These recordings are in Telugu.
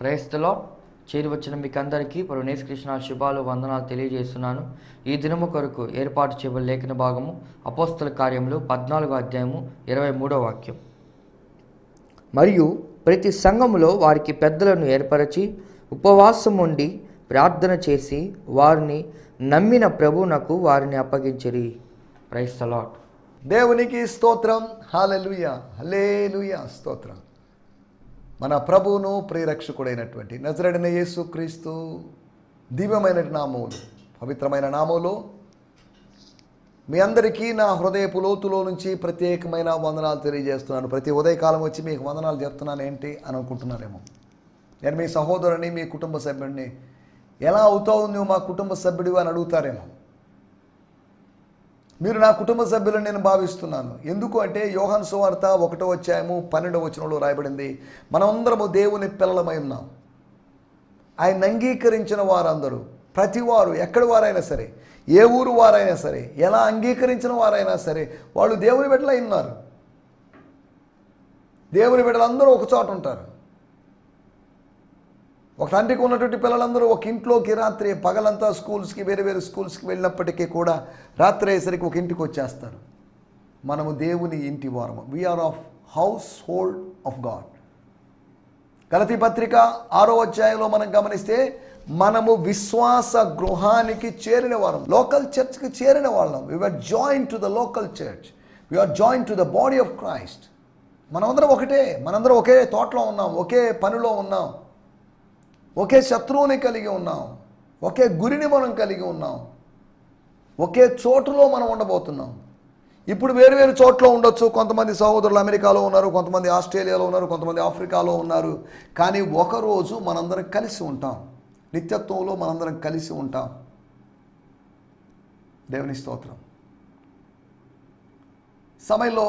క్రైస్తలో చేరి వచ్చిన మీకు అందరికీ ప్రభు యేసుకృష్ణ శుభాలు వందనాలు తెలియజేస్తున్నాను. ఈ దినము కొరకు ఏర్పాటు చేయబడిన లేఖన భాగము అపోస్తల కార్యములు 14వ అధ్యాయము 23వ వాక్యం. మరియు ప్రతి సంఘములో వారికి పెద్దలను ఏర్పరచి ఉపవాసం ఉండి ప్రార్థన చేసి వారిని నమ్మిన ప్రభువునకు వారిని అప్పగించిరి. Praise the lord. దేవునికి స్తోత్రం. హల్లెలూయా, హల్లెలూయా, స్తోత్రం. మన ప్రభువును ప్రియరక్షకుడైనటువంటి నజరేయుడైన యేసుక్రీస్తు దివ్యమైన నామములు, పవిత్రమైన నామములో మీ అందరికీ నా హృదయపు లోతులో నుంచి ప్రత్యేకమైన వందనాలు తెలియజేస్తున్నాను. ప్రతి ఉదయకాలం వచ్చి మీకు వందనాలు చెప్తున్నాను ఏంటి అని అనుకుంటున్నారేమో. నేను మీ సహోదరుని, మీ కుటుంబ సభ్యుడిని. ఎలా అవుతావు నువ్వు మా కుటుంబ సభ్యుడివి అని అడుగుతారేమో. మీరు నా కుటుంబ సభ్యులను నేను భావిస్తున్నాను. ఎందుకు అంటే యోహాను సువార్త 1వ అధ్యాయము 12వ వచనంలో రాయబడింది, మనమందరము దేవుని పిల్లలమై ఉన్నాం. ఆయన అంగీకరించిన వారందరూ, ప్రతివారు, ఎక్కడి వారైనా సరే, ఏ ఊరు వారైనా సరే, ఎలా అంగీకరించిన వారైనా సరే, వాళ్ళు దేవుని బిడ్డలై ఉన్నారు. దేవుని బిడ్డలందరూ ఒక చోట ఉంటారు. ఒక తండ్రికి ఉన్నటువంటి పిల్లలందరూ ఒక ఇంట్లోకి రాత్రి పగలంతా స్కూల్స్కి, వేరే వేరే స్కూల్స్కి వెళ్ళినప్పటికీ కూడా రాత్రి అయ్యేసరికి ఒక ఇంటికి వచ్చేస్తారు. మనము దేవుని ఇంటి వారము. We are of household of God. గలతీ పత్రిక 6వ అధ్యాయంలో మనం గమనిస్తే మనము విశ్వాస గృహానికి చేరిన వారం, లోకల్ చర్చ్కి చేరిన వాళ్ళం. We are join to the local church, we are join to the body of Christ. మనమందరం ఒకటే, మనందరం ఒకే తోటలో ఉన్నాం, ఒకే పనిలో ఉన్నాం, ఒకే శత్రువుని కలిగి ఉన్నాం, ఒకే గురిని మనం కలిగి ఉన్నాం, ఒకే చోటులో మనం ఉండబోతున్నాం. ఇప్పుడు వేరు వేరు చోట్ల ఉండొచ్చు. కొంతమంది సహోదరులు అమెరికాలో ఉన్నారు, కొంతమంది ఆస్ట్రేలియాలో ఉన్నారు, కొంతమంది ఆఫ్రికాలో ఉన్నారు. కానీ ఒకరోజు మనందరం కలిసి ఉంటాం. నిత్యత్వంలో మనందరం కలిసి ఉంటాం. దేవుని స్తోత్రం. సమయంలో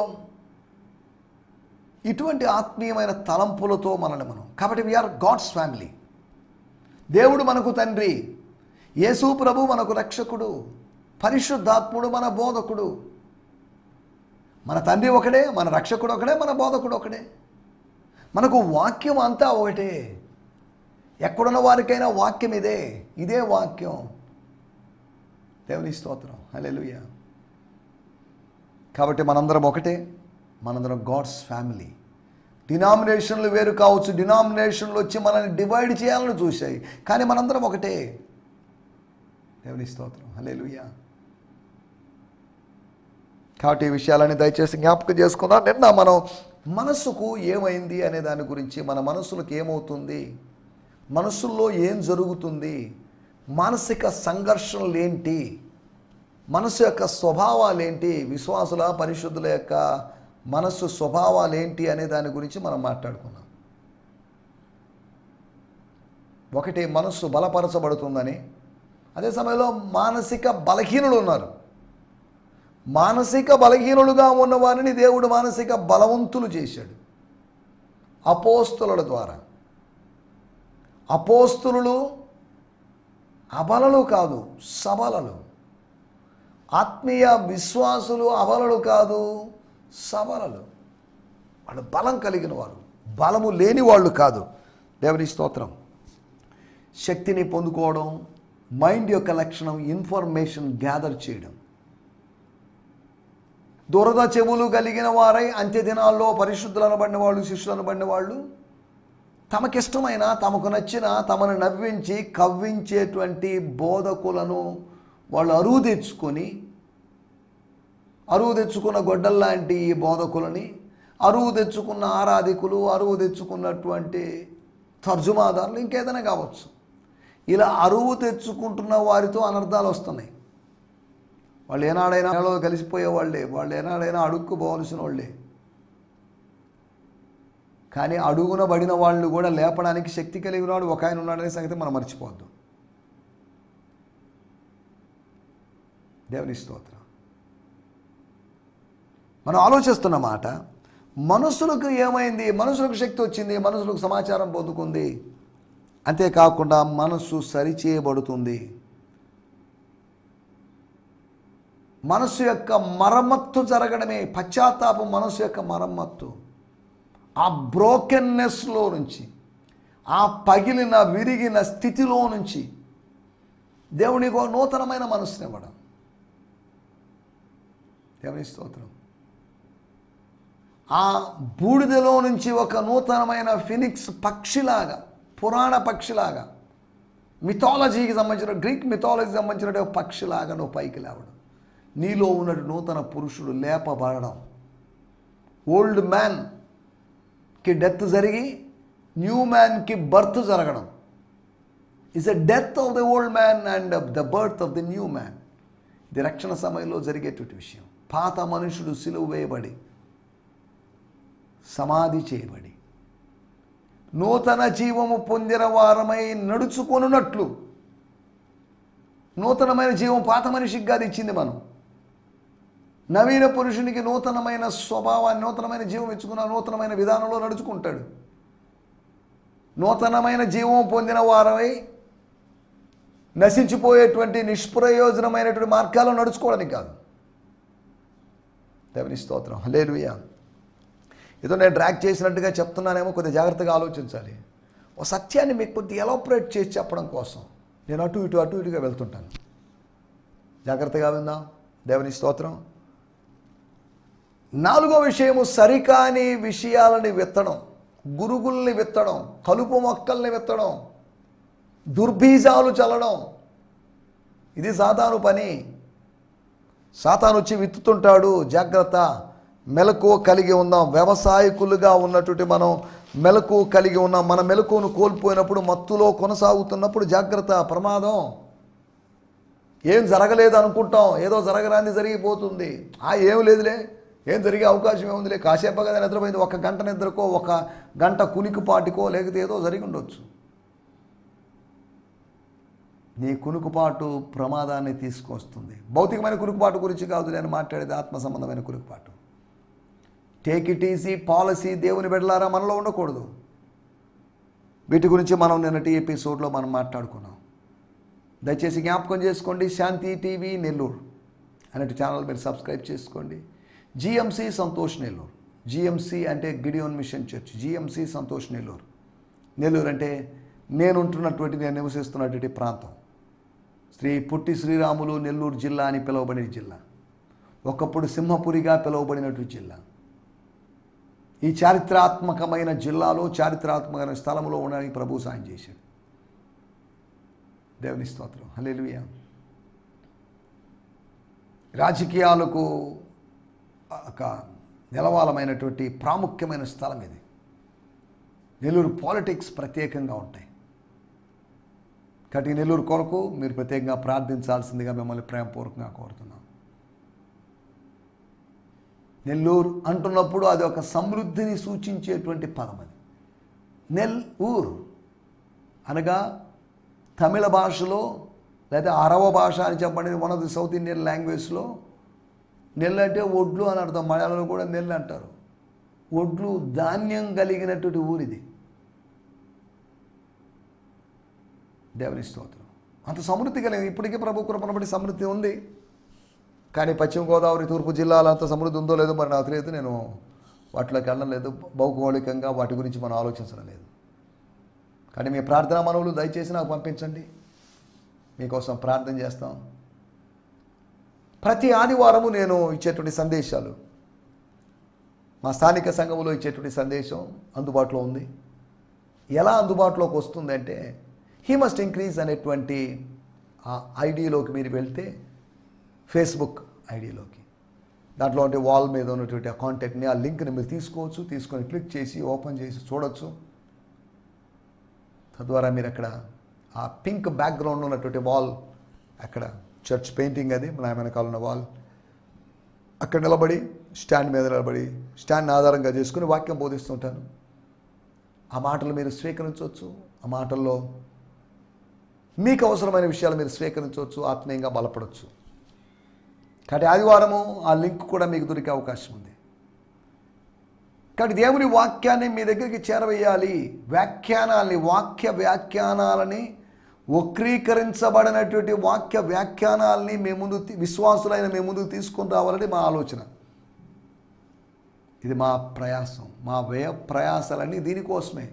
ఇటువంటి ఆత్మీయమైన తలంపులతో మనల్ని మనం, కాబట్టి వీఆర్ గాడ్స్ ఫ్యామిలీ. దేవుడు మనకు తండ్రి, యేసు ప్రభు మనకు రక్షకుడు, పరిశుద్ధాత్ముడు మన బోధకుడు. మన తండ్రి ఒకడే, మన రక్షకుడు ఒకడే, మన బోధకుడు ఒకడే. మనకు వాక్యం అంతా ఒకటే. ఎక్కడున్న వారికైనా వాక్యం ఇదే వాక్యం. దేవుని స్తోత్రం. హల్లెలూయా. కాబట్టి మనందరం ఒకటే, మనందరం గాడ్స్ ఫ్యామిలీ. డినామినేషన్లు వేరు కావచ్చు, డినామినేషన్లు వచ్చి మనల్ని డివైడ్ చేయాలని చూశాయి, కానీ మనందరం ఒకటే. దేవుని స్తోత్రం. హల్లెలూయా. కాబట్టి ఈ విషయాలని దయచేసి జ్ఞాపకం చేసుకుందాం. నిన్న మనం మనసుకు ఏమైంది అనే దాని గురించి, మన మనసులకు ఏమవుతుంది, మనసుల్లో ఏం జరుగుతుంది, మానసిక సంఘర్షణలు ఏంటి, మనసు యొక్క స్వభావాలు ఏంటి, విశ్వాసుల పరిశుద్ధుల యొక్క మనస్సు స్వభావాలు ఏంటి అనే దాని గురించి మనం మాట్లాడుకున్నాం. ఒకటి, మనస్సు బలపరచబడుతుందని. అదే సమయంలో మానసిక బలహీనులు ఉన్నారు. మానసిక బలహీనులుగా ఉన్న వారిని దేవుడు మానసిక బలవంతులు చేశాడు అపోస్తుల ద్వారా. అపోస్తులు అబలలు కాదు, సబలలు. ఆత్మీయ విశ్వాసులు అబలలు కాదు, సబలలు. వాళ్ళు బలం కలిగిన వారు, బలము లేని వాళ్ళు కాదు. దేవుని స్తోత్రం. శక్తిని పొందుకోవడం మైండ్ యొక్క లక్షణం, ఇన్ఫర్మేషన్ గ్యాదర్ చేయడం. దురద చెవులు కలిగిన వారై అంత్య దినాల్లో పరిశుద్ధులు అనబడిన వాళ్ళు, శిష్యులు అనబడిన వాళ్ళు తమకిష్టమైన, తమకు నచ్చిన, తమను నవ్వించి కవ్వించేటువంటి బోధకులను వాళ్ళు అరువు తెచ్చుకున్న గొడ్డల్లాంటి ఈ బోధకులని, అరువు తెచ్చుకున్న ఆరాధికులు, అరువు తెచ్చుకున్నటువంటి తర్జుమాదారులు, ఇంకేదైనా కావచ్చు. ఇలా అరువు తెచ్చుకుంటున్న వారితో అనర్థాలు వస్తున్నాయి. వాళ్ళు ఏనాడైనా కలిసిపోయే వాళ్ళే, వాళ్ళు ఏనాడైనా అడుక్కుపోవలసిన వాళ్ళే. కానీ అడుగున పడిన వాళ్ళు కూడా లేపడానికి శక్తి కలిగి ఉన్నాడు ఒక ఆయన ఉన్నాడనే సంగతి మనం మర్చిపోవద్దు. దేవుని స్తోత్రం. మనం ఆలోచిస్తున్న మాట, మనుషులకు ఏమైంది, మనుషులకు శక్తి వచ్చింది, మనుషులకు సమాచారం పొందుకుంది, అంతేకాకుండా మనస్సు సరిచేయబడుతుంది. మనస్సు యొక్క మరమ్మత్తు జరగడమే పశ్చాత్తాపం. మనస్సు యొక్క మరమ్మత్తు, ఆ బ్రోకెన్నెస్లో నుంచి, ఆ పగిలిన విరిగిన స్థితిలో నుంచి దేవునికి ఒక నూతనమైన మనసునివ్వడం. దేవుని స్తోత్రం. ఆ బూడిదలో నుంచి ఒక నూతనమైన ఫినిక్స్ పక్షిలాగా, పురాణ పక్షిలాగా, మిథాలజీకి సంబంధించిన, గ్రీక్ మిథాలజీకి సంబంధించిన ఒక పక్షిలాగా నువ్వు పైకి లేవడం, నీలో ఉన్న నూతన పురుషుడు లేపబడడం. ఓల్డ్ మ్యాన్కి డెత్ జరిగి న్యూ మ్యాన్కి బర్త్ జరగడం. Is a death of the old man and the birth of the new man. ఇది రక్షణ సమయంలో జరిగేటువంటి విషయం. పాత మనుషుడు సిలువ వేయబడి సమాధి చేయబడి నూతన జీవము పొందిన వారమై నడుచుకొనున్నట్లు, నూతనమైన జీవం పాత మనిషికి కాదు ఇచ్చింది మనం. నవీన పురుషునికి నూతనమైన స్వభావాన్ని, నూతనమైన జీవం ఇచ్చుకున్న నూతనమైన విధానంలో నడుచుకుంటాడు. నూతనమైన జీవం పొందిన వారమై నశించిపోయేటువంటి నిష్ప్రయోజనమైనటువంటి మార్గాల్లో నడుచుకోవడానికి కాదు. దేవుని స్తోత్రం. హల్లెలూయా. ఏదో నేను డ్రాగ్ చేసినట్టుగా చెప్తున్నానేమో, కొద్దిగా జాగ్రత్తగా ఆలోచించాలి. ఓ సత్యాన్ని మీకు కొద్దిగా ఎలాబరేట్ చేసి చెప్పడం కోసం నేను అటు ఇటుగా వెళ్తుంటాను. జాగ్రత్తగా విందాం. దేవుని స్తోత్రం. 4వ విషయము, సరికాని విషయాలని విత్తడం, గురుగుల్ని విత్తడం, కలుపు మొక్కల్ని విత్తడం, దుర్బీజాలు చల్లడం. ఇది సాతాను పని. సాతాను వచ్చి విత్తుతుంటాడు. జాగ్రత్త, మెలకువ కలిగి ఉందాం. వ్యవసాయకులుగా ఉన్నటువంటి మనం మెలకువ కలిగి ఉన్నాం. మన మెలకువను కోల్పోయినప్పుడు, మత్తులో కొనసాగుతున్నప్పుడు జాగ్రత్త, ప్రమాదం. ఏం జరగలేదు అనుకుంటాం, ఏదో జరగరాంది జరిగిపోతుంది. ఏం లేదులే, ఏం జరిగే అవకాశం ఏముందిలే, కాసేపు కదా నిద్రపోయింది, 1 గంట నిద్రకో, 1 గంట కునికిపాటికో, లేకపోతే ఏదో జరిగి ఉండొచ్చు. నీ కునుకుపాటు ప్రమాదాన్ని తీసుకొస్తుంది. భౌతికమైన కునుకుపాటు గురించి కాదు నేను మాట్లాడేది, ఆత్మ సంబంధమైన కునుకుపాటు. టేక్ ఇట్ ఈజీ పాలసీ దేవుని బిడ్డలారా మనలో ఉండకూడదు. వీటి గురించి మనం నిన్నటి ఎపిసోడ్లో మనం మాట్లాడుకున్నాం. దయచేసి జ్ఞాపకం చేసుకోండి. శాంతి టీవీ నెల్లూరు అనేటి ఛానల్ మీరు సబ్స్క్రైబ్ చేసుకోండి. జిఎంసి సంతోష్ నెల్లూరు. జిఎంసి అంటే Gideon machine church. GMC Santosh Nellore. Nellore అంటే నేను నివసిస్తున్నటువంటి ప్రాంతం. శ్రీ పుట్టి శ్రీరాములు నెల్లూరు జిల్లా అని పిలువబడిన జిల్లా. ఒకప్పుడు సింహపురిగా పిలువబడినటువంటి జిల్లా. ఈ చారిత్రాత్మకమైన జిల్లాలో, చారిత్రాత్మకమైన స్థలంలో ఉండడానికి ప్రభు సాయం చేశాడు. దేవుని స్తోత్రం. హల్లెలూయా. రాజకీయాలకు ఒక నిలవాలమైనటువంటి ప్రాముఖ్యమైన స్థలం ఇది. నెల్లూరు పాలిటిక్స్ ప్రత్యేకంగా ఉంటాయి. కాబట్టి నెల్లూరు కొరకు మీరు ప్రత్యేకంగా ప్రార్థించాల్సిందిగా మిమ్మల్ని ప్రేమపూర్వకంగా కోరుతున్నాం. నెల్లూరు అంటున్నప్పుడు అది ఒక సమృద్ధిని సూచించేటువంటి పదం. అది నెల్లూరు అనగా తమిళ భాషలో లేదా అరవ భాష అని చెప్పండి, one of the south Indian లాంగ్వేజ్లో నెల్లు అంటే ఒడ్లు అని అర్థం. మలయాళంలో కూడా నెల్లు అంటారు. ఒడ్లు, ధాన్యం కలిగినటువంటి ఊరిది. దేవుని స్తోత్రం. అంత సమృద్ధి కలిగింది. ఇప్పటికీ ప్రభు కృపను బట్టి సమృద్ధి ఉంది. కానీ పశ్చిమ గోదావరి, తూర్పు జిల్లాలో అంత సమృద్ధి ఉందో లేదో మరి నాకు తెలియదు. నేను వాటిలోకి వెళ్ళడం లేదు. భౌగోళికంగా వాటి గురించి మనం ఆలోచించడం లేదు. కానీ మీ ప్రార్థనా మనవులు దయచేసి నాకు పంపించండి. మీకోసం ప్రార్థన చేస్తాం. ప్రతి ఆదివారము నేను ఇచ్చేటువంటి సందేశాలు, మా స్థానిక సంఘములో ఇచ్చేటువంటి సందేశం అందుబాటులో ఉంది. ఎలా అందుబాటులోకి వస్తుందంటే, హీ మస్ట్ ఇంక్రీజ్ అనేటువంటి ఆ ఐడిలోకి మీరు వెళ్తే, ఫేస్బుక్ ఐడిలోకి, దాంట్లో అంటే వాల్ మీద ఉన్నటువంటి ఆ కాంటాక్ట్ని, ఆ లింక్ని మీరు తీసుకోవచ్చు. తీసుకొని క్లిక్ చేసి ఓపెన్ చేసి చూడవచ్చు. తద్వారా మీరు అక్కడ ఆ పింక్ బ్యాక్గ్రౌండ్ ఉన్నటువంటి వాల్, అక్కడ చర్చ్ పెయింటింగ్, అది నా వెనకాల ఉన్న వాల్, అక్కడ నిలబడి స్టాండ్ మీద నిలబడి స్టాండ్ని ఆధారంగా చేసుకుని వాక్యం బోధిస్తుంటాను. ఆ మాటలు మీరు స్వీకరించవచ్చు. ఆ మాటల్లో మీకు అవసరమైన విషయాలు మీరు స్వీకరించవచ్చు, ఆత్మీయంగా బలపడవచ్చు. కాబట్టి ఆదివారము ఆ లింక్ కూడా మీకు దొరికే అవకాశం ఉంది. కాబట్టి దేవుని వాక్యాన్ని మీ దగ్గరికి చేరవేయాలి. వాక్య వ్యాఖ్యానాలని, వక్రీకరించబడినటువంటి వాక్య వ్యాఖ్యానాలని మీ ముందు, విశ్వాసులైన మీ ముందుకు తీసుకొని రావాలని మా ఆలోచన. ఇది మా ప్రయాసం, మా వ్యయ ప్రయాసాలన్నీ దీనికోసమే.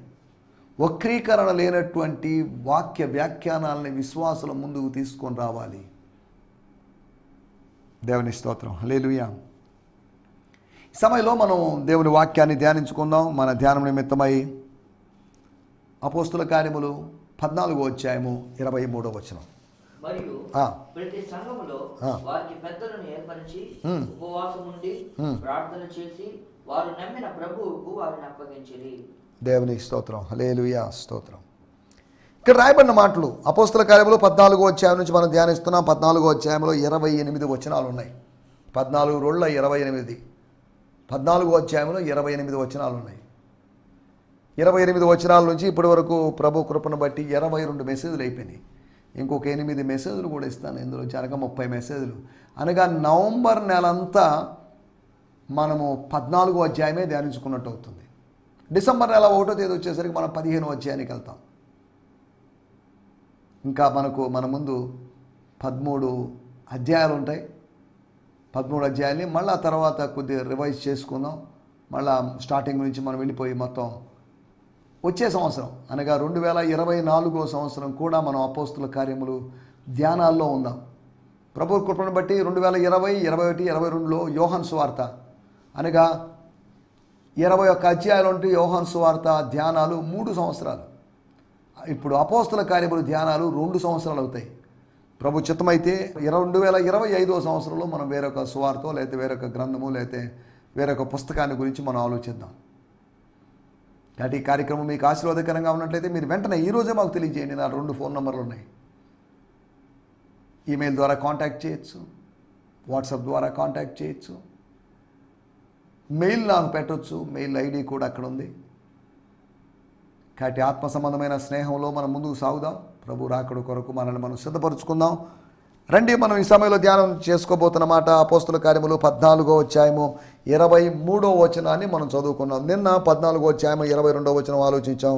వక్రీకరణ లేనటువంటి వాక్య వ్యాఖ్యానాలని విశ్వాసుల ముందుకు తీసుకొని రావాలి. దేవుని స్తోత్రం, హల్లెలూయా. ఈ సమయంలో మనం దేవుని వాక్యాన్ని ధ్యానించుకుందాం. మన ధ్యానం నిమిత్తమై అపోస్తుల కార్యములు 14వ అధ్యాయము 23వ వచనం. మరియు ప్రతి సంఘములో వారికి పెద్దలను ఏర్పరిచి ఉపవాసం ఉండి ప్రార్థన చేసి వారు నమ్మిన ప్రభువుకు వారిని అప్పగించిరి. దేవునికి స్తోత్రం, హల్లెలూయా, స్తోత్రం. ఇక్కడ రాయబడిన మాటలు అపోస్తుల కార్యములు 14వ అధ్యాయం నుంచి మనం ధ్యానిస్తున్నాం. 14వ అధ్యాయంలో 28 వచనాలు ఉన్నాయి. 14 రోళ్ళ 28. 14వ అధ్యాయంలో 28 వచనాలు ఉన్నాయి. 28 వచనాల నుంచి ఇప్పటి వరకు ప్రభు కృపను బట్టి 22 మెసేజ్లు అయిపోయినాయి. ఇంకొక 8 మెసేజ్లు కూడా ఇస్తాను. ఇందులో జరగ 30 మెసేజ్లు. అనగా నవంబర్ నెలంతా మనము 14వ అధ్యాయమే ధ్యానించుకున్నట్టు అవుతుంది. డిసెంబర్ నెల 1వ తేదీ వచ్చేసరికి మనం 15వ అధ్యాయానికి వెళ్తాం. ఇంకా మన ముందు 13 అధ్యాయాలు ఉంటాయి. 13 అధ్యాయాలని మళ్ళీ తర్వాత కొద్దిగా రివైజ్ చేసుకుందాం. మళ్ళీ స్టార్టింగ్ నుంచి మనం వెళ్ళిపోయి మొత్తం వచ్చే సంవత్సరం అనగా 2024వ సంవత్సరం కూడా మనం అపోస్తుల కార్యములు ధ్యానాల్లో ఉందాం. ప్రభు కృపను బట్టి 2020, 21, 22లో యోహాను సువార్త అనగా 21 అధ్యాయాలు ఉంటే యోహాను సువార్త ధ్యానాలు 3 సంవత్సరాలు. ఇప్పుడు అపోస్తుల కార్యములు ధ్యానాలు 2 సంవత్సరాలు అవుతాయి. ప్రభు చిత్తమైతే 2025వ సంవత్సరంలో మనం వేరొక సువార్తో లేకపోతే వేరొక గ్రంథము లేకపోతే వేరొక పుస్తకాన్ని గురించి మనం ఆలోచిద్దాం. కాబట్టి ఈ కార్యక్రమం మీకు ఆశీర్వాదకరంగా ఉన్నట్లయితే మీరు వెంటనే ఈరోజే మాకు తెలియజేయండి. నా 2 ఫోన్ నెంబర్లు ఉన్నాయి. ఈమెయిల్ ద్వారా కాంటాక్ట్ చేయొచ్చు, వాట్సాప్ ద్వారా కాంటాక్ట్ చేయొచ్చు, మెయిల్ నాకు పెట్టవచ్చు. మెయిల్ ఐడి కూడా అక్కడ ఉంది. కాబట్టి ఆత్మ సంబంధమైన స్నేహంలో మనం ముందుకు సాగుదాం. ప్రభు రాకడ కొరకు మనల్ని మనం సిద్ధపరుచుకుందాం. రండి, మనం ఈ సమయంలో ధ్యానం చేసుకోబోతున్నమాట అపోస్తుల కార్యములు 14వ అధ్యాయము 23వ వచనాన్ని మనం చదువుకున్నాం. నిన్న 14వ అధ్యాయము 22వ వచనం ఆలోచించాం.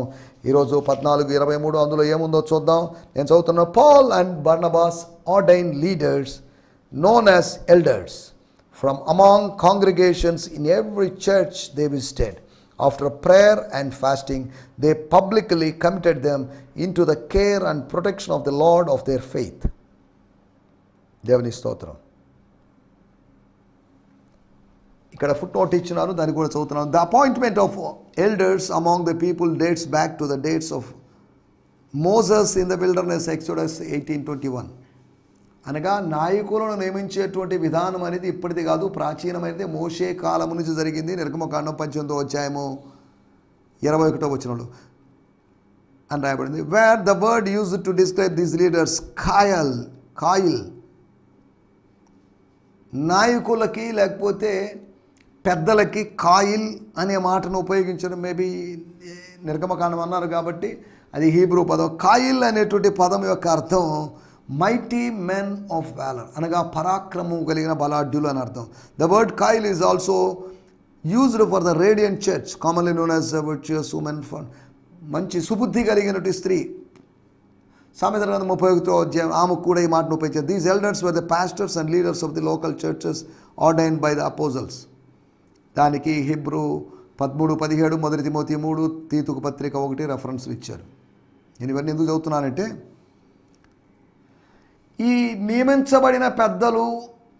ఈరోజు 14, 23 అందులో ఏముందో చూద్దాం. నేను చదువుతున్నా. Paul and Barnabas ordained leaders known as elders from among congregations in every church they visited. After prayer and fasting, they publicly committed them into the care and protection of the Lord of their faith. దేవుని స్తోత్రం. ఇక్కడ ఫుట్ నోట్ ఇచ్చినారు, దాన్ని కూడా చదువుతున్నాను. The appointment of elders among the people dates back to the dates of Moses in the wilderness, exodus 18:21. అనగా నాయకులను నియమించేటువంటి విధానం అనేది ఇప్పటిది కాదు, ప్రాచీనమైనది. మోషే కాలం నుంచి జరిగింది. నిర్గమకాండం 18వ అధ్యాయము 21వ వచనంలో అని రాయబడింది. Wear the word used to describe these leaders coil, నాయకులకి లేకపోతే పెద్దలకి కాయిల్ అనే మాటను ఉపయోగించడం. మేబీ నిర్గమకాండం అన్నారు కాబట్టి అది హీబ్రూ పదం. కాయిల్ అనేటువంటి పదం యొక్క అర్థం మైటీ మెన్ ఆఫ్ వ్యాలర్, అనగా పరాక్రమం కలిగిన బలాఢ్యులు అని అర్థం. The word coil is also used for the radiant church, commonly known as virtuous women, for మంచి సుబుద్ధి కలిగినటువంటి స్త్రీ. సామెతల గ్రంథం 31వ అధ్యాయం ఆమెకు కూడా ఈ మాటను ఉపయోగించారు. These elders were the pastors and leaders of the local churches ordained by the అపోజల్స్. దానికి హిబ్రూ 13:17, 1 తిమోతి 3, తీతుకు పత్రిక 1 రెఫరెన్స్లు ఇచ్చారు. నేను ఇవన్నీ ఎందుకు చదువుతున్నానంటే, ఈ నియమించబడిన పెద్దలు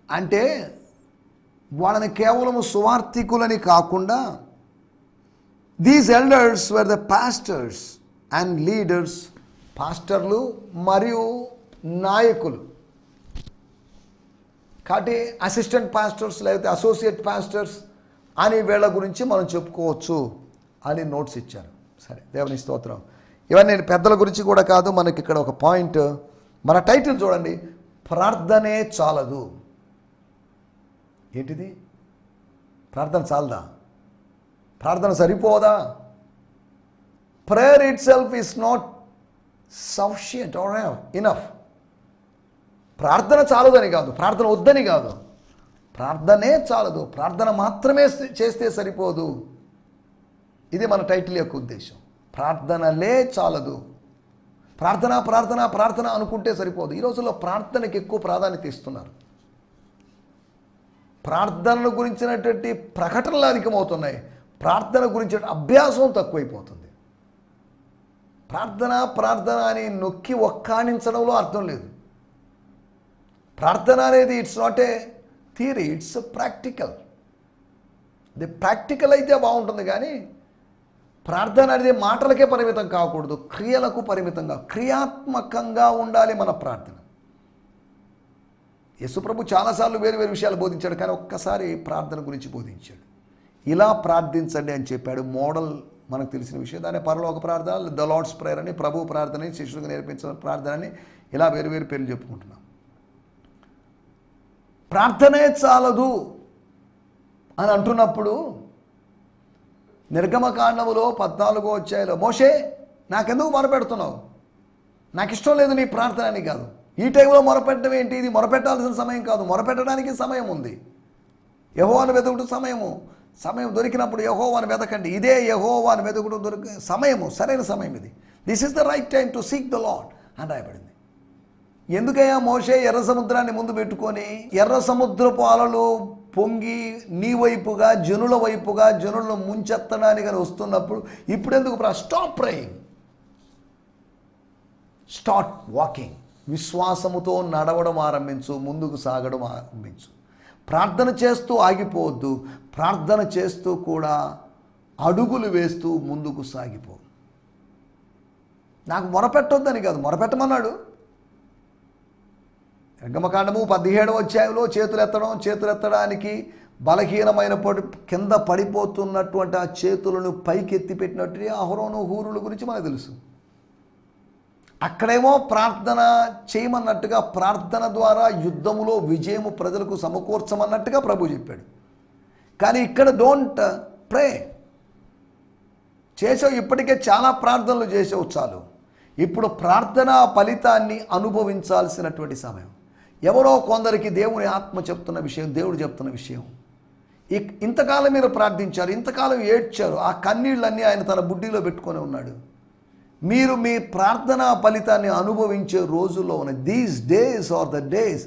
అంటే వాళ్ళని కేవలం సువార్థికులని కాకుండా, these elders were the pastors and leaders, పాస్టర్లు మరియు నాయకులు. కాబట్టి అసిస్టెంట్ పాస్టర్స్ లేకపోతే అసోసియేట్ పాస్టర్స్ అని వీళ్ళ గురించి మనం చెప్పుకోవచ్చు అని నోట్స్ ఇచ్చారు. సరే, దేవుని స్తోత్రం. ఇవన్నీ పెద్దల గురించి కూడా కాదు, మనకి ఇక్కడ ఒక పాయింట్. మన టైటిల్ చూడండి, ప్రార్థనే చాలదు. ఏంటిది? ప్రార్థన చాలదా? ప్రార్థన సరిపోదా? Prayer itself is not sufficient or enough. ప్రార్థన చాలదని కాదు, ప్రార్థన వద్దని కాదు, ప్రార్థనే చాలదు. ప్రార్థన మాత్రమే చేస్తే సరిపోదు. ఇది మన టైటిల్ యొక్క ఉద్దేశం. ప్రార్థనలే చాలదు. ప్రార్థన ప్రార్థన ప్రార్థన అనుకుంటే సరిపోదు. ఈ రోజుల్లో ప్రార్థనకి ఎక్కువ ప్రాధాన్యత ఇస్తున్నారు. ప్రార్థనల గురించినటువంటి ప్రకటనలు అధికమవుతున్నాయి. ప్రార్థన గురించి అభ్యాసం తక్కువైపోతుంది. ప్రార్థన ప్రార్థన అని నొక్కి ఒక్కాణించడంలో అర్థం లేదు. ప్రార్థన అనేది it's not a theory, it's practical. అది ప్రాక్టికల్ అయితే బాగుంటుంది, కానీ ప్రార్థన అనేది మాటలకే పరిమితం కాకూడదు, క్రియలకు పరిమితంగా క్రియాత్మకంగా ఉండాలి మన ప్రార్థన. యేసుప్రభు చాలాసార్లు వేరు వేరు విషయాలు బోధించాడు, కానీ ఒక్కసారి ప్రార్థన గురించి బోధించాడు. ఇలా ప్రార్థించండి అని చెప్పాడు. మోడల్ మనకు తెలిసిన విషయం. దాన్ని పరలోక ప్రార్థన, ద లార్డ్స్ ప్రేయర్ అని, ప్రభు ప్రార్థన, శిష్యులకు నేర్పించిన ప్రార్థన అని, ఇలా వేరు వేరు పేర్లు చెప్పుకుంటున్నాం. ప్రార్థనే చాలదు అని అంటున్నప్పుడు నిర్గమకాండములో 14వ అధ్యాయంలో మోషే నాకెందుకు మొరపెడుతున్నావు, నాకు ఇష్టం లేదు నీ ప్రార్థన అని కాదు. ఈ టైంలో మొరపెట్టడం ఏంటి, ఇది మొరపెట్టాల్సిన సమయం కాదు, మొరపెట్టడానికి సమయం ఉంది. యెహోవాను వెతుకుట సమయం దొరికినప్పుడు యెహోవాను వెతకండి. ఇదే యెహోవాను వెతుకుట సమయము, సరైన సమయం ఇది. This is the right time to seek the lord అని రాయబడింది. ఎందుకయ్యా మోషే ఎర్ర సముద్రాన్ని ముందు పెట్టుకొని ఎర్ర సముద్రపు అలలు పొంగి నీ వైపుగా జనుల వైపుగా జనులను ముంచెత్తడానికి అని వస్తున్నప్పుడు ఇప్పుడెందుకు స్టాప్ ప్రేయింగ్, స్టార్ట్ వాకింగ్. విశ్వాసముతో నడవడం ఆరంభించు, ముందుకు సాగడం ఆరంభించు. ప్రార్థన చేస్తూ ఆగిపోవద్దు, ప్రార్థన చేస్తూ కూడా అడుగులు వేస్తూ ముందుకు సాగిపో. నాకు మొరపెట్టొద్దని కాదు, మొరపెట్టమన్నాడు. నిర్గమకాండము 17వ అధ్యాయంలో చేతులెత్తడానికి బలహీనమైన కింద పడిపోతున్నటువంటి ఆ చేతులను పైకెత్తి పెట్టినట్టు అహరోను హూరుల గురించి మనకు తెలుసు. అక్కడేమో ప్రార్థన చేయమన్నట్టుగా, ప్రార్థన ద్వారా యుద్ధములో విజయము ప్రజలకు సమకూర్చమన్నట్టుగా ప్రభు చెప్పాడు. కానీ ఇక్కడ డోంట్ ప్రే. చేసావు, ఇప్పటికే చాలా ప్రార్థనలు చేసావు, చాలు. ఇప్పుడు ప్రార్థన ఫలితాన్ని అనుభవించాల్సినటువంటి సమయం. ఎవరో కొందరికి దేవుని ఆత్మ చెప్తున్న విషయం, దేవుడు చెప్తున్న విషయం. ఇంతకాలం మీరు ప్రార్థించారు, ఇంతకాలం ఏడ్చారు, ఆ కన్నీళ్ళన్నీ ఆయన తన బుడ్డిలో పెట్టుకొని ఉన్నాడు. మీరు మీ ప్రార్థనా ఫలితాన్ని అనుభవించే రోజుల్లో ఉన్న these days are the days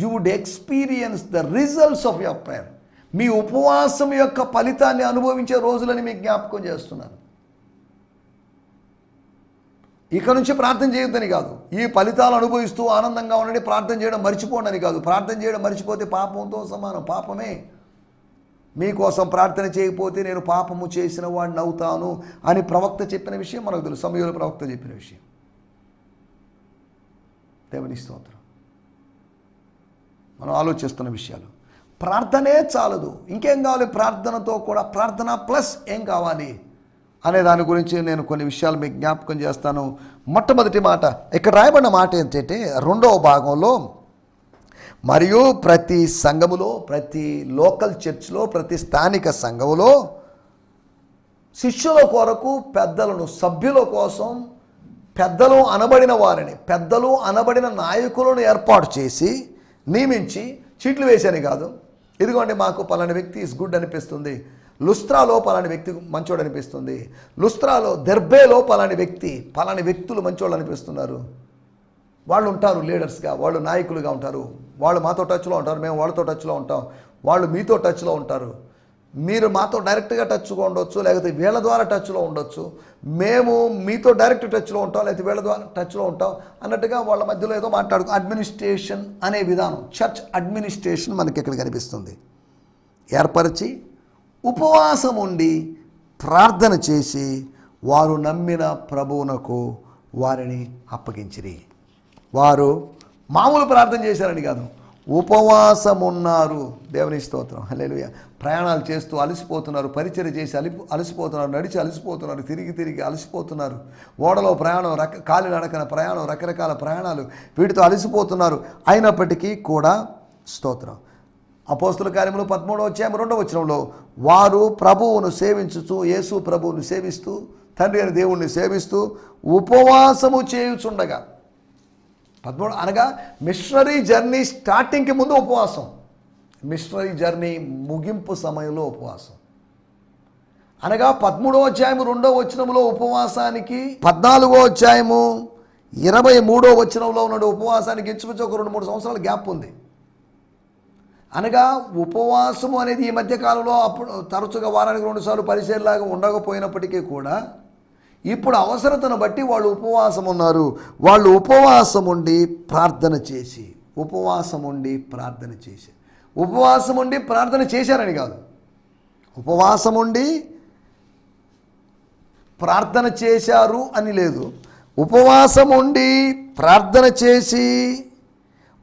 you would experience the results of your prayer. మీ ఉపవాసం యొక్క ఫలితాన్ని అనుభవించే రోజులని మీకు జ్ఞాపకం చేస్తున్నాను. ఇక నుంచి ప్రార్థన చేయొద్దని కాదు, ఈ ఫలితాలు అనుభవిస్తూ ఆనందంగా ఉండండి, ప్రార్థన చేయడం మర్చిపోండి అని కాదు. ప్రార్థన చేయడం మర్చిపోతే పాపంతో సమానం, పాపమే. మీకోసం ప్రార్థన చేయకపోతే నేను పాపము చేసిన వాడిని అవుతాను అని ప్రవక్త చెప్పిన విషయం మనకు తెలుసు. సమూయేలు ప్రవక్త చెప్పిన విషయం. దేవుని స్తోత్రం. మనం ఆలోచిస్తున్న విషయాలు. ప్రార్థనే చాలదు, ఇంకేం కావాలి? ప్రార్థనతో కూడా ప్రార్థన ప్లస్ ఏం కావాలి అనే దాని గురించి నేను కొన్ని విషయాలు మీకు జ్ఞాపకం చేస్తాను. మొట్టమొదటి మాట ఇక్కడ రాయబడిన మాట ఏంటంటే 2వ భాగంలో, మరియు ప్రతి సంఘములో, ప్రతి లోకల్ చర్చ్లో, ప్రతి స్థానిక సంఘములో శిష్యుల కొరకు పెద్దలను, సభ్యుల కోసం పెద్దలు అనబడిన వారిని, పెద్దలు అనబడిన నాయకులను ఏర్పాటు చేసి నియమించి చీట్లు వేశాను కాదు. ఇదిగోండి మాకు పలాని వ్యక్తి ఈజ్ గుడ్ అనిపిస్తుంది, లుస్త్రాలో పలాని వ్యక్తి మంచోడు అనిపిస్తుంది, లుస్త్రాలో దెర్బేలో పలాని వ్యక్తులు మంచోళ్ళు అనిపిస్తున్నారు. వాళ్ళు ఉంటారు లీడర్స్గా, వాళ్ళు నాయకులుగా ఉంటారు, వాళ్ళు మాతో టచ్లో ఉంటారు, మేము వాళ్ళతో టచ్లో ఉంటాం, వాళ్ళు మీతో టచ్లో ఉంటారు. మీరు మాతో డైరెక్ట్గా టచ్గా ఉండొచ్చు, లేకపోతే వీళ్ళ ద్వారా టచ్లో ఉండొచ్చు. మేము మీతో డైరెక్ట్ టచ్లో ఉంటాం, లేకపోతే వీళ్ళ ద్వారా టచ్లో ఉంటాం అన్నట్టుగా వాళ్ళ మధ్యలో ఏదో మాట్లాడుకో. అడ్మినిస్ట్రేషన్ అనే విధానం, చర్చ్ అడ్మినిస్ట్రేషన్ మనకి ఇక్కడ కనిపిస్తుంది. ఏర్పరిచి ఉపవాసం ఉండి ప్రార్థన చేసి వారు నమ్మిన ప్రభువునకు వారిని అప్పగించిరి. వారు మామూలు ప్రార్థన చేశారని కాదు, ఉపవాసం ఉన్నారు. దేవుని స్తోత్రం, హల్లెలూయా. ప్రయాణాలు చేస్తూ అలసిపోతున్నారు, పరిచర్య చేసి అలసిపోతున్నారు, నడిచి అలసిపోతున్నారు, తిరిగి అలసిపోతున్నారు, ఓడలో ప్రయాణం, కాలినడకన ప్రయాణం, రకరకాల ప్రయాణాలు, వీటితో అలసిపోతున్నారు. అయినప్పటికీ కూడా స్తోత్రం. అపోస్తుల కార్యములు 13వ అధ్యాయం 2వ వచనంలో వారు ప్రభువును సేవించుచు, యేసు ప్రభువును సేవిస్తూ, తండ్రి అయిన దేవుణ్ణి సేవిస్తూ ఉపవాసము చేయుచుండగా, 13 అనగా మిషనరీ జర్నీ స్టార్టింగ్కి ముందు ఉపవాసం, మిషనరీ జర్నీ ముగింపు సమయంలో ఉపవాసం. అనగా 13వ అధ్యాయం 2వ వచనంలో ఉపవాసానికి, 14వ అధ్యాయము 23వ వచనంలో ఉన్న ఉపవాసానికి ఇంచుమించు ఒక 2-3 సంవత్సరాల గ్యాప్ ఉంది. అనగా ఉపవాసము అనేది ఈ మధ్యకాలంలో అప్పుడు తరచుగా వారానికి 2 సార్లు పరిచర్లాగా ఉండకపోయినప్పటికీ కూడా ఇప్పుడు అవసరతను బట్టి వాళ్ళు ఉపవాసం ఉన్నారు. వాళ్ళు ఉపవాసం ఉండి ప్రార్థన చేసి, ఉపవాసం ఉండి ప్రార్థన చేసి, ఉపవాసం ఉండి ప్రార్థన చేశారని కాదు, ఉపవాసం ఉండి ప్రార్థన చేశారు అని లేదు. ఉపవాసం ఉండి ప్రార్థన చేసి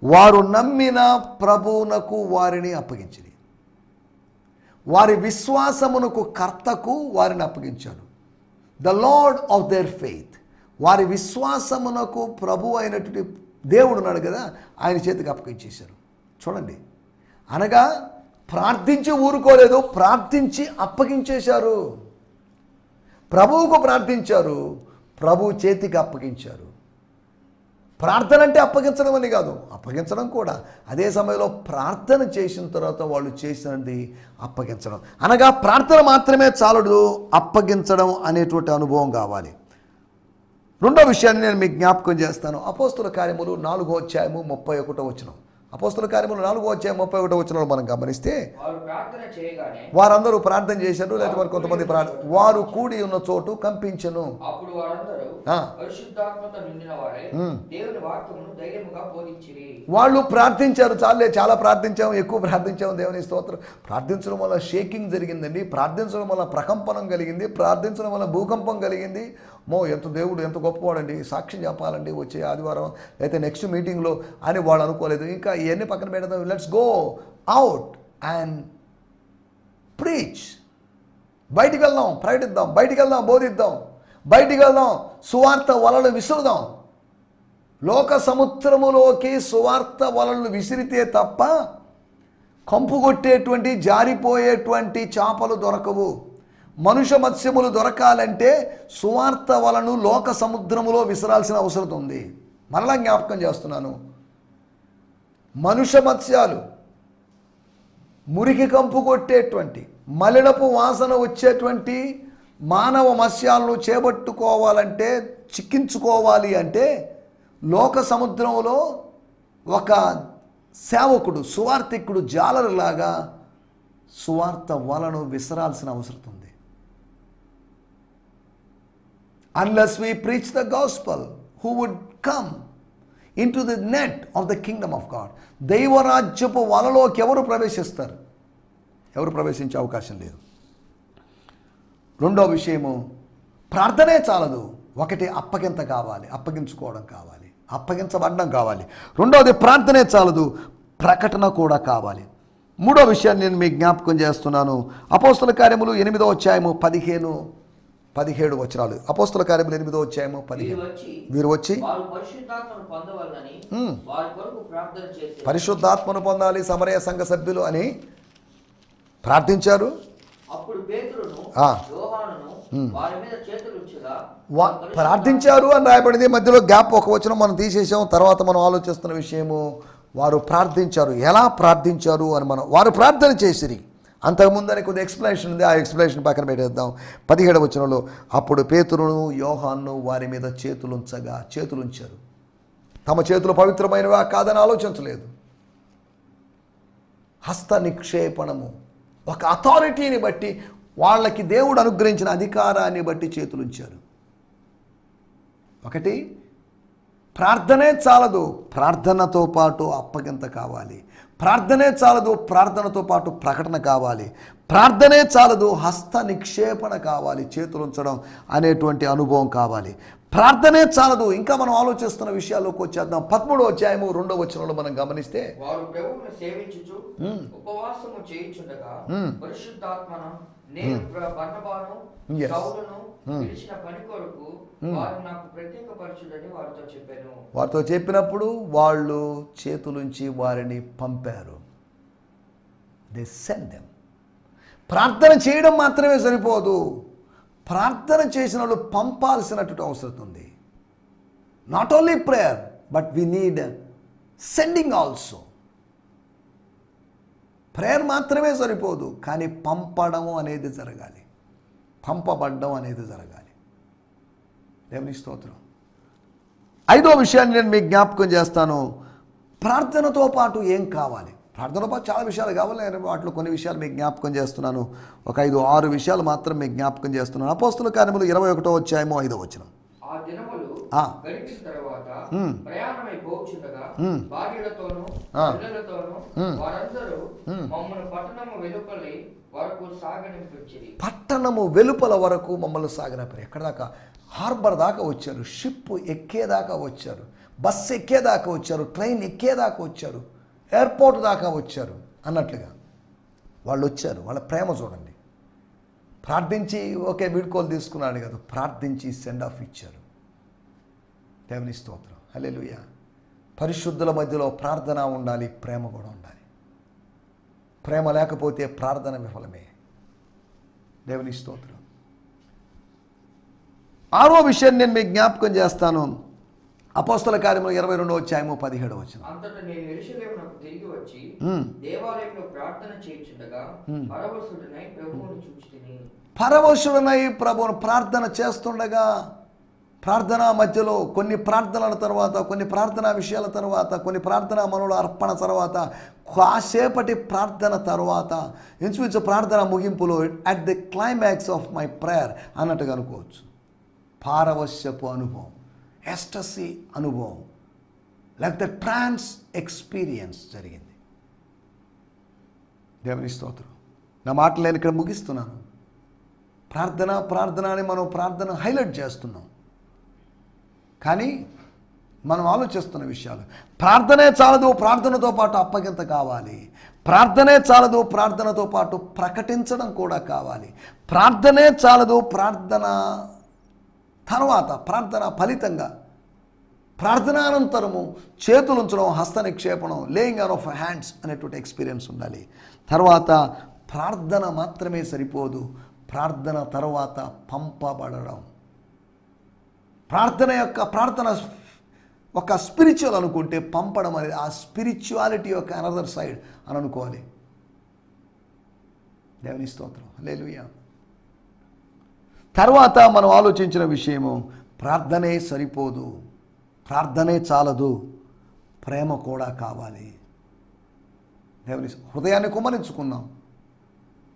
వారు నమ్మిన ప్రభువునకు వారిని అప్పగించింది. వారి విశ్వాసమునకు కర్తకు వారిని అప్పగించాడు. The lord of their faith. వారి విశ్వాసమునకు ప్రభు అయినటువంటి దేవుడు ఉన్నాడు కదా, ఆయన చేతికి అప్పగించేశారు. చూడండి, అనగా ప్రార్థించి ఊరుకోలేదు, ప్రార్థించి అప్పగించేశారు. ప్రభువుకు ప్రార్థించారు, ప్రభు చేతికి అప్పగించారు. ప్రార్థన అంటే అప్పగించడం అని కాదు, అప్పగించడం కూడా. అదే సమయంలో ప్రార్థన చేసిన తర్వాత వాళ్ళు చేసినది అప్పగించడం. అనగా ప్రార్థన మాత్రమే చాలదు, అప్పగించడం అనేటువంటి అనుభవం కావాలి. రెండో విషయాన్ని నేను మీకు జ్ఞాపకం చేస్తాను. అపోస్తుల కార్యములు 4వ అధ్యాయము 31వ వచనం. అపోస్తుల కార్యములు 4వ అధ్యాయం 31వ వచనంలో మనం గమనిస్తే, వారందరూ ప్రార్థన చేశారు, లేదా మరి కొంతమంది వారు కూడి ఉన్న చోటు కంపించెను. వాళ్ళు ప్రార్థించారు. చాలా ప్రార్థించాము, ఎక్కువ ప్రార్థించాము. దేవుని స్తోత్రం. ప్రార్థించడం వల్ల షేకింగ్ జరిగిందండి, ప్రార్థించడం వల్ల ప్రకంపనం కలిగింది, ప్రార్థించడం వల్ల భూకంపం కలిగింది. ఎంత దేవుడు ఎంత గొప్పవాడండి, సాక్ష్యం చెప్పాలండి వచ్చే ఆదివారం అయితే నెక్స్ట్ మీటింగ్లో అని వాళ్ళు అనుకోలేదు. ఇంకా ఇవన్నీ పక్కన పెడదాం, let's go out and preach. బయటికి వెళ్దాం, ప్రకటిద్దాం, బయటికి వెళ్దాం, బోధిద్దాం, బయటికి వెళ్దాం, సువార్త వలలు విసురుదాం. లోక సముద్రములోకి సువార్త వలలు విసిరితే తప్ప కంపు కొట్టేటువంటి జారిపోయేటువంటి చేపలు దొరకవు. మనుష్య మత్స్యములు దొరకాలంటే సువార్త వలను లోక సముద్రములో విసరాల్సిన అవసరం ఉంది. మరలా జ్ఞాపకం చేస్తున్నాను, మనుష్య మత్స్యాలు మురికి కంపు కొట్టేటువంటి మలినపు వాసన వచ్చేటువంటి మానవ మత్స్యాలను చేపట్టుకోవాలంటే, చిక్కించుకోవాలి అంటే లోక సముద్రంలో ఒక సేవకుడు, సువార్థికుడు జాలరులాగా సువార్త వలను విసరాల్సిన అవసరం ఉంది. Unless we preach the gospel, who would come into the net of the kingdom of God? దైవరాజ్యపు వలలోకి ఎవరు ప్రవేశిస్తారు? ఎవరు ప్రవేశించే అవకాశం లేదు. రెండో విషయము, ప్రార్థనే చాలదు. ఒకటి అప్పగింత కావాలి, అప్పగించుకోవడం కావాలి, అప్పగించబడడం కావాలి. రెండవది ప్రార్థనే చాలదు, ప్రకటన కూడా కావాలి. మూడో విషయాన్ని నేను మీకు జ్ఞాపకం చేస్తున్నాను. అపోస్తల కార్యములు 8వ అధ్యాయము 15-17 వచనాలు. అపోస్తల కార్యములు 8వ అధ్యాయము 15. వీరు వచ్చి పరిశుద్ధాత్మను పొందాలి సమరయ సంఘ సభ్యులు అని ప్రార్థించారు. ప్రార్థించారు అని రాయబడింది. మధ్యలో గ్యాప్ ఒక వచనం మనం తీసేసాం. తర్వాత మనం ఆలోచిస్తున్న విషయము, వారు ప్రార్థించారు. ఎలా ప్రార్థించారు అని వారు ప్రార్థన చేసిరి. అంతకుముందని కొద్ది ఎక్స్ప్లెనేషన్ ఉంది, ఆ ఎక్స్ప్లెనేషన్ పక్కన పెట్టేద్దాం. 17వ వచనంలో, అప్పుడు పేతురును యోహాను వారి మీద చేతులుంచారు. తమ చేతులు పవిత్రమైనవా కాదని ఆలోచించలేదు. హస్త నిక్షేపణము, ఒక అథారిటీని బట్టి, వాళ్ళకి దేవుడు అనుగ్రహించిన అధికారాన్ని బట్టి చేతులుంచారు. ఒకటి, ప్రార్థనే చాలదు, ప్రార్థనతో పాటు అప్పగింత కావాలి. ప్రార్థనే చాలదు, ప్రార్థనతో పాటు ప్రకటన కావాలి. ప్రార్థనే చాలదు, హస్త నిక్షేపణ కావాలి, చేతులుంచడం అనేటువంటి అనుభవం కావాలి. ప్రార్థనే చాలదు, ఇంకా మనం ఆలోచిస్తున్న విషయాల్లోకి వచ్చేద్దాం. 13వ అధ్యాయము 2వ వచనంలో మనం గమనిస్తే, వారు ప్రభువును సేవించుచు ఉపవాసము చేయుచుండగా పరిశుద్ధాత్మను నేను బర్నబాను సౌలును పిలిచిన పని కొరకు వారు నాకు ప్రత్యేకపరచుడని వారితో చెప్పాను. వారితో చెప్పినప్పుడు వాళ్ళు చేతులుంచి వారిని పంపారు. They send them. ప్రార్థన చేయడం మాత్రమే సరిపోదు, ప్రార్థన చేసిన వాళ్ళు పంపాల్సినటువంటి అవసరం ఉంది. Not only prayer, but we need sending also. Prayer మాత్రమే సరిపోదు, కానీ పంపడము అనేది జరగాలి, పంపబడ్డం అనేది జరగాలి. దేవుని స్తోత్రం. 5వ విషయాన్ని నేను మీకు జ్ఞాపకం చేస్తాను. ప్రార్థనతో పాటు ఏం కావాలి? ప్రార్థనలో పాటు చాలా విషయాలు కావాలి. నేను వాటిలో కొన్ని విషయాలు మీకు జ్ఞాపకం చేస్తున్నాను. ఒక 5-6 విషయాలు మాత్రం మీకు జ్ఞాపకం చేస్తున్నాను. అపోస్తల కార్యములు 21వ అధ్యాయము 5వ వచనం. ఆ దినములు గడిచిన తరువాత ప్రయాణమై పోవుచుండగా భార్యలతోనూ పిల్లలతోనూ వారందరూ మమ్మల్ని పట్టణము వెలుపలి వరకు సాగనింపించిరి. పట్టణము వెలుపల వరకు మమ్మల్ని సాగనింపారు. ఎక్కడ దాకా? హార్బర్ దాకా వచ్చారు, షిప్ ఎక్కేదాకా వచ్చారు, బస్సు ఎక్కేదాకా వచ్చారు, ట్రైన్ ఎక్కేదాకా వచ్చారు, ఎయిర్పోర్ట్ దాకా వచ్చారు అన్నట్లుగా వాళ్ళు వచ్చారు. వాళ్ళ ప్రేమ చూడండి. ప్రార్థించి ఓకే వీడ్కోలు తీసుకున్నాడు కదా, ప్రార్థించి సెండ్ ఆఫ్ ఇచ్చారు. దేవుని స్తోత్రం, హల్లెలూయా. పరిశుద్ధుల మధ్యలో ప్రార్థన ఉండాలి, ప్రేమ కూడా ఉండాలి. ప్రేమ లేకపోతే ప్రార్థన విఫలమే. దేవుని స్తోత్రం. 6వ విషయం నేను మీకు జ్ఞాపకం చేస్తాను. అపోస్తల కార్యములు 22వ అధ్యాయము 17వ వచనం. అంతటా నేను యెరూషలేమునకు తిరిగి వచ్చి దేవాలయంలో ప్రార్థన చేయుచుండగా పరవశుడనై ప్రభువును చూచితిని. పరవశుడనై ప్రభువును ప్రార్థన చేస్తుండగా, ప్రార్థనా మధ్యలో కొన్ని ప్రార్థనల తర్వాత, కొన్ని ప్రార్థనా విషయాల తర్వాత, కొన్ని ప్రార్థనా మనుల అర్పణ తర్వాత, కాసేపటి ప్రార్థన తర్వాత, ఇంచుమించు ప్రార్థన ముగింపులో at the climax of my prayer అన్నట్టుగా అనుకోవచ్చు. పారవశ్యపు అనుభవం, ఎస్టసీ అనుభవం, లేకపోతే ట్రాన్స్ ఎక్స్పీరియన్స్ జరిగింది. దేవుని స్తోత్రం. నా మాటలు నేను ఇక్కడ ముగిస్తున్నాను. ప్రార్థన అని మనం ప్రార్థన హైలైట్ చేస్తున్నాం, కానీ మనం ఆలోచిస్తున్న విషయాలు ప్రార్థనే చాలదు, ప్రార్థనతో పాటు అప్పగింత కావాలి. ప్రార్థనే చాలదు, ప్రార్థనతో పాటు ప్రకటించడం కూడా కావాలి. ప్రార్థనే చాలదు, ప్రార్థన తర్వాత, ప్రార్థన ఫలితంగా, ప్రార్థనానంతరము చేతులుంచడం, హస్త నిక్షేపణం, లేయింగ్ ఆన్ ఆఫ్ హ్యాండ్స్ అనేటువంటి ఎక్స్పీరియన్స్ ఉండాలి. తర్వాత ప్రార్థన మాత్రమే సరిపోదు, ప్రార్థన తర్వాత పంపబడడం. ప్రార్థన ఒక స్పిరిచువల్ అనుకుంటే, పంపడం అనేది ఆ స్పిరిచువాలిటీ యొక్క అనదర్ సైడ్ అని అనుకోవాలి. దేవుని స్తోత్రం, హల్లెలూయా. తర్వాత మనం ఆలోచించిన విషయము, ప్రార్థనే సరిపోదు, ప్రార్థనే చాలదు, ప్రేమ కూడా కావాలి. దేవుని హృదయాన్ని కుమ్మరించుకున్నాం.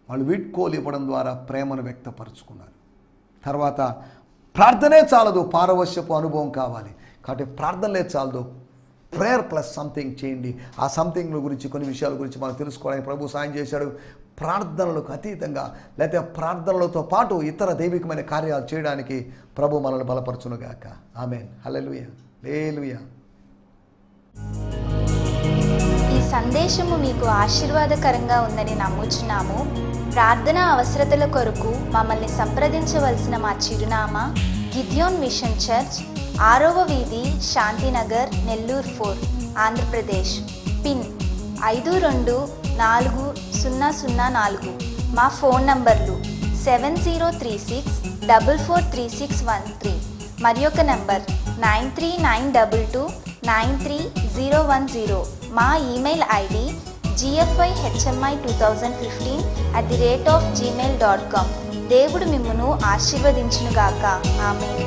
వాళ్ళు వీడ్కోలు ఇవ్వడం ద్వారా ప్రేమను వ్యక్తపరుచుకున్నారు. తర్వాత ప్రార్థనే చాలదు, పారవశ్యపు అనుభవం కావాలి. కాబట్టి ప్రార్థనలే చాలదు, ప్రేయర్ ప్లస్ సంథింగ్ చేయండి. ఆ సంథింగ్ గురించి, కొన్ని విషయాల గురించి మనం తెలుసుకోవడానికి ప్రభు సాయం చేశాడు. ప్రార్థనలకు అతీతంగా, లేకపోతే ప్రార్థనలతో పాటు ఇతర దైవికమైన కార్యాలు చేయడానికి ప్రభు మనల్ని బలపరచునుగాక. ఆమేన్, హల్లెలూయా, హల్లెలూయా. ఈ సందేశము మీకు ఆశీర్వాదకరంగా ఉందని నమ్ముచున్నాము. ప్రార్థన అవసరతల కొరకు మమ్మల్ని సంప్రదించవలసిన మా చిరునామా గిద్యోన్ మిషన్ చర్చ్, 6వ వీధి, శాంతినగర్, నెల్లూరు 4, ఆంధ్రప్రదేశ్. పిన్ 524004. మా ఫోన్ నంబర్లు 7036443613 మరి ఒక నంబర్ 9392293010. మా ఈమెయిల్ ఐడి gfihmi2015@gmail.com. దేవుడు మిమ్మును ఆశీర్వదించునుగాక. ఆమేన్.